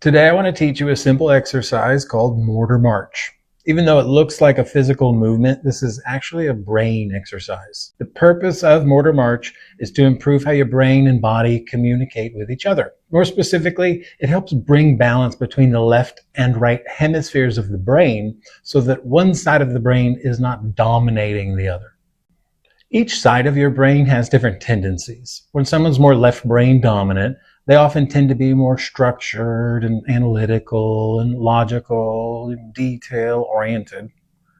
Today I want to teach you a simple exercise called Morter March. Even though it looks like a physical movement, this is actually a brain exercise. The purpose of Morter March is to improve how your brain and body communicate with each other. More specifically, it helps bring balance between the left and right hemispheres of the brain so that one side of the brain is not dominating the other. Each side of your brain has different tendencies. When someone's more left brain dominant, they often tend to be more structured and analytical and logical and detail oriented.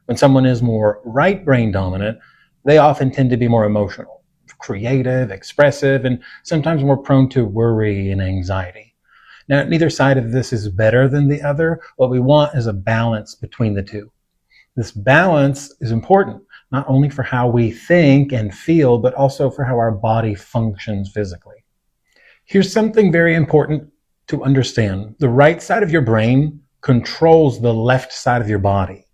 When someone is more right brain dominant, they often tend to be more emotional, creative, expressive, and sometimes more prone to worry and anxiety. Now, neither side of this is better than the other. What we want is a balance between the two. This balance is important, not only for how we think and feel, but also for how our body functions physically. Here's something very important to understand. The right side of your brain controls the left side of your body,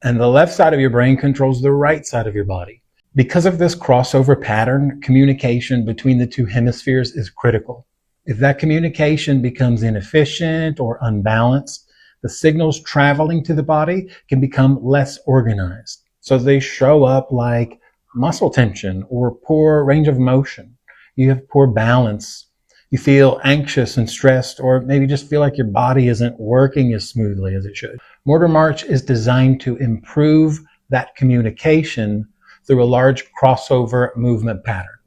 and the left side of your brain controls the right side of your body. Because of this crossover pattern, communication between the two hemispheres is critical. If that communication becomes inefficient or unbalanced, the signals traveling to the body can become less organized. So they show up like muscle tension or poor range of motion. You have poor balance. You feel anxious and stressed, or maybe just feel like your body isn't working as smoothly as it should. Morter March is designed to improve that communication through a large crossover movement pattern.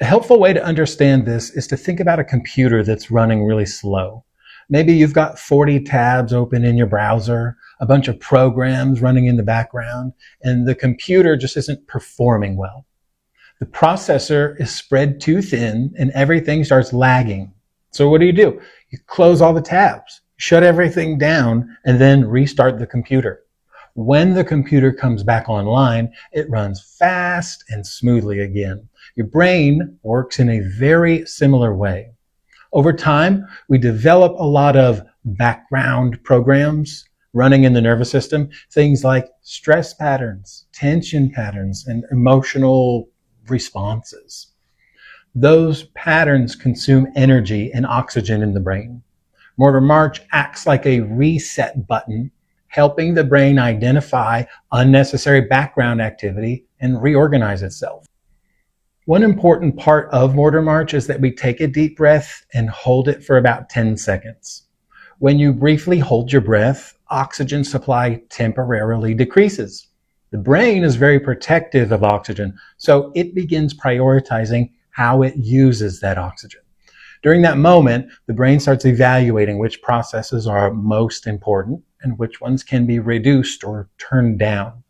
A helpful way to understand this is to think about a computer that's running really slow. Maybe you've got 40 tabs open in your browser, a bunch of programs running in the background, and the computer just isn't performing well. The processor is spread too thin and everything starts lagging. So what do? You close all the tabs, shut everything down, and then restart the computer. When the computer comes back online, it runs fast and smoothly again. Your brain works in a very similar way. Over time, we develop a lot of background programs running in the nervous system, things like stress patterns, tension patterns, and emotional responses. Those patterns consume energy and oxygen in the brain. Morter March acts like a reset button, helping the brain identify unnecessary background activity and reorganize itself. One important part of Morter March is that we take a deep breath and hold it for about 10 seconds. When you briefly hold your breath, oxygen supply temporarily decreases. The brain is very protective of oxygen, so it begins prioritizing how it uses that oxygen. During that moment, the brain starts evaluating which processes are most important and which ones can be reduced or turned down.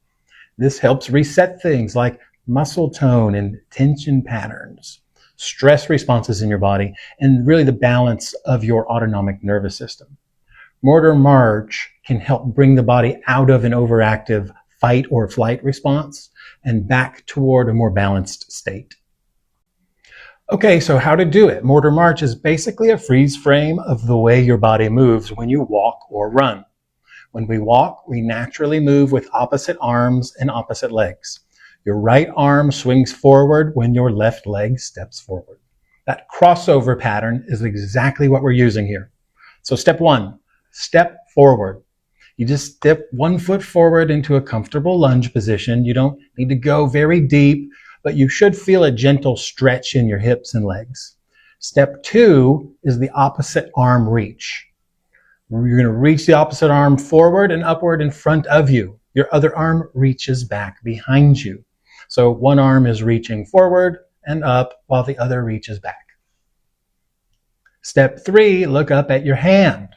This helps reset things like muscle tone and tension patterns, stress responses in your body, and really the balance of your autonomic nervous system. Morter March can help bring the body out of an overactive fight or flight response and back toward a more balanced state. Okay, so how to do it? Morter March is basically a freeze frame of the way your body moves when you walk or run. When we walk, we naturally move with opposite arms and opposite legs. Your right arm swings forward when your left leg steps forward. That crossover pattern is exactly what we're using here. So step one, step forward. You just step one foot forward into a comfortable lunge position. You don't need to go very deep, but you should feel a gentle stretch in your hips and legs. Step two is the opposite arm reach. You're going to reach the opposite arm forward and upward in front of you. Your other arm reaches back behind you. So one arm is reaching forward and up while the other reaches back. Step three, look up at your hand.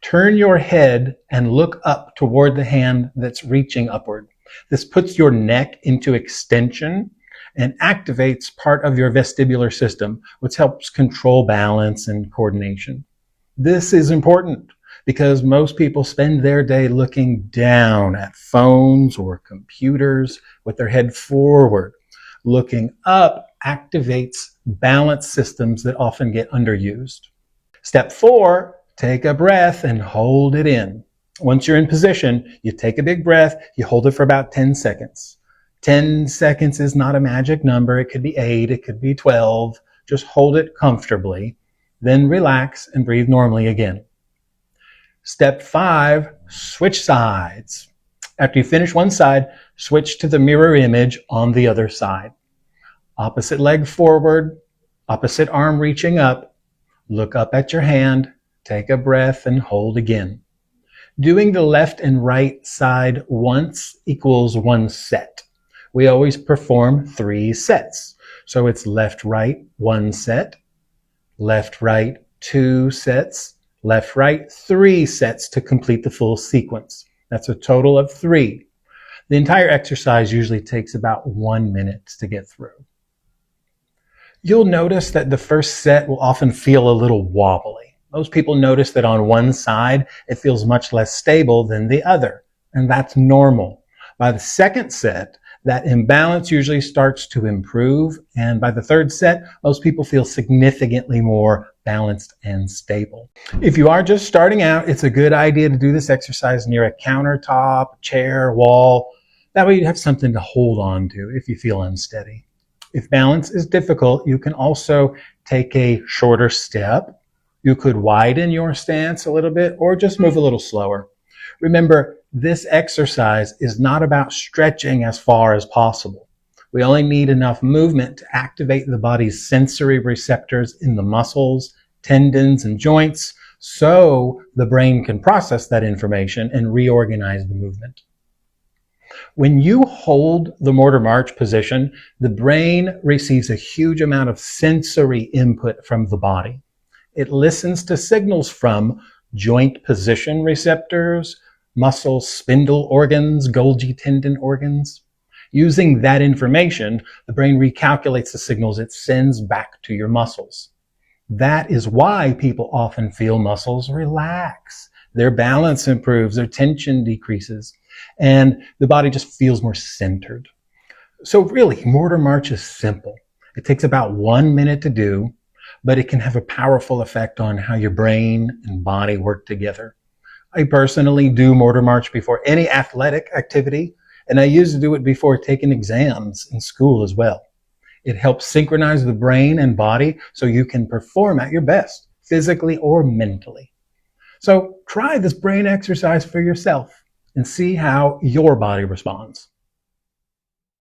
Turn your head and look up toward the hand that's reaching upward. This puts your neck into extension and activates part of your vestibular system, which helps control balance and coordination. This is important because most people spend their day looking down at phones or computers with their head forward. Looking up activates balance systems that often get underused. Step four, take a breath and hold it in. Once you're in position, you take a big breath, you hold it for about 10 seconds. 10 seconds is not a magic number. It could be 8, it could be 12. Just hold it comfortably. Then relax and breathe normally again. Step 5, switch sides. After you finish one side, switch to the mirror image on the other side. Opposite leg forward, opposite arm reaching up. Look up at your hand, take a breath, and hold again. Doing the left and right side once equals 1 set. We always perform 3 sets. So it's left, right, 1 set, left, right, 2 sets, left, right, 3 sets to complete the full sequence. That's a total of 3. The entire exercise usually takes about 1 minute to get through. You'll notice that the first set will often feel a little wobbly. Most people notice that on one side, it feels much less stable than the other, and that's normal. By the second set, that imbalance usually starts to improve, and by the third set, most people feel significantly more balanced and stable. If you are just starting out, it's a good idea to do this exercise near a countertop, chair, wall. That way you have something to hold on to if you feel unsteady. If balance is difficult, you can also take a shorter step. You could widen your stance a little bit or just move a little slower. Remember, this exercise is not about stretching as far as possible. We only need enough movement to activate the body's sensory receptors in the muscles, tendons, and joints so the brain can process that information and reorganize the movement. When you hold the Morter March position, the brain receives a huge amount of sensory input from the body. It listens to signals from joint position receptors, muscle spindle organs, Golgi tendon organs. Using that information, the brain recalculates the signals it sends back to your muscles. That is why people often feel muscles relax. Their balance improves, their tension decreases, and the body just feels more centered. So really, Morter March is simple. It takes about 1 minute to do, but it can have a powerful effect on how your brain and body work together. I personally do Morter March before any athletic activity, and I used to do it before taking exams in school as well. It helps synchronize the brain and body so you can perform at your best, physically or mentally. So try this brain exercise for yourself and see how your body responds.